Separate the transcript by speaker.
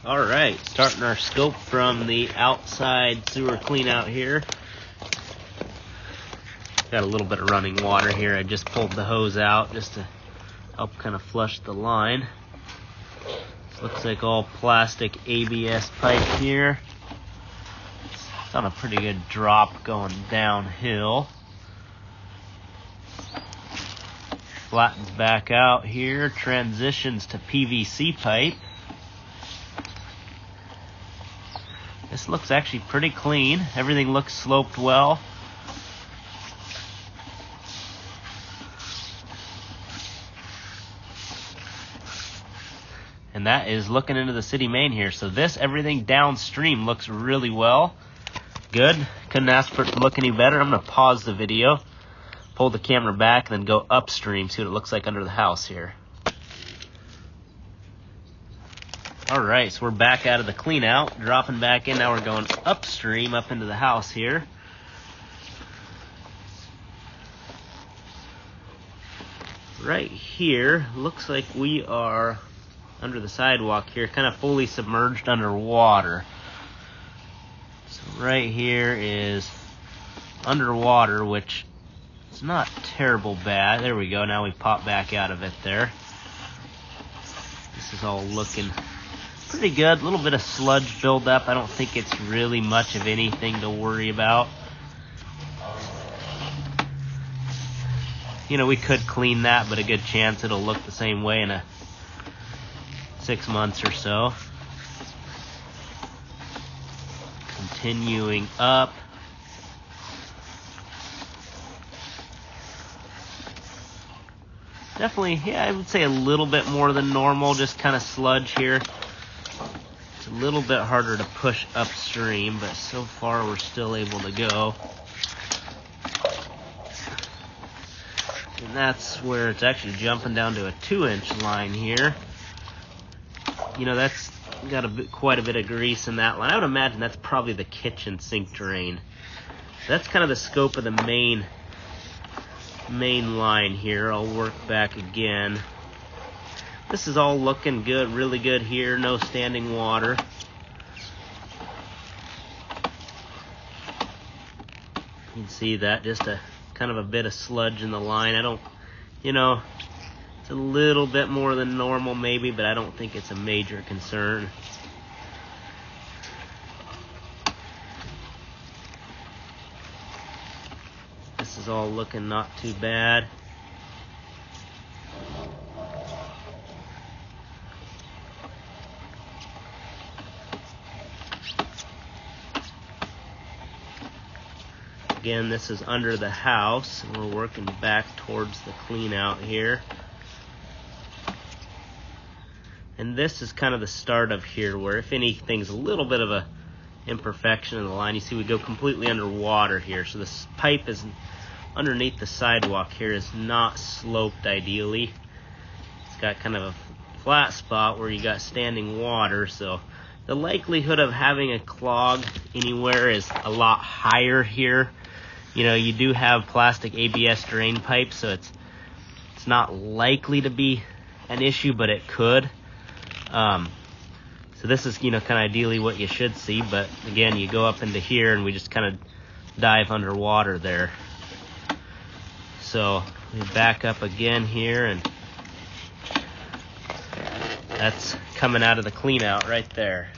Speaker 1: All right, starting our scope from the outside sewer clean out here. Got a little bit of running water here. I just pulled the hose out just to help kind of flush the line. Looks like all plastic ABS pipe here. It's on a pretty good drop going downhill. Flattens back out here, transitions to PVC pipe. This looks actually pretty clean. Everything looks sloped well. And that is looking into the city main here. So everything downstream looks really well. Good. Couldn't ask for it to look any better. I'm going to pause the video, pull the camera back, and then go upstream, see what it looks like under the house here. All right, so we're back out of the clean out, dropping back in. Now we're going upstream up into the house here. Right here, looks like we are under the sidewalk here, kind of fully submerged underwater. So right here is underwater, which is not terrible bad. There we go, now we pop back out of it there. This is all looking pretty good. A little bit of sludge buildup. I don't think it's really much of anything to worry about. You know, we could clean that, but a good chance it'll look the same way in 6 months or so. Continuing up. Definitely, yeah, I would say a little bit more than normal, just kind of sludge here. It's a little bit harder to push upstream, but so far we're still able to go. And that's where it's actually jumping down to a 2-inch line here. You know, that's got quite a bit of grease in that line. I would imagine that's probably the kitchen sink drain. That's kind of the scope of the main line here. I'll work back again. This is all looking good, really good here. No standing water. You can see that, just kind of a bit of sludge in the line. It's a little bit more than normal maybe, but I don't think it's a major concern. This is all looking not too bad. Again, this is under the house, and we're working back towards the clean out here. And this is kind of the start of here, where if anything's a little bit of a imperfection in the line, you see we go completely underwater here. So this pipe is underneath the sidewalk here is not sloped ideally. It's got kind of a flat spot where you got standing water, so the likelihood of having a clog anywhere is a lot higher here. You know, you do have plastic ABS drain pipes, so it's not likely to be an issue, but it could. So this is, kind of ideally what you should see, but again, you go up into here and we just kind of dive underwater there. So we back up again here, and that's coming out of the clean out right there.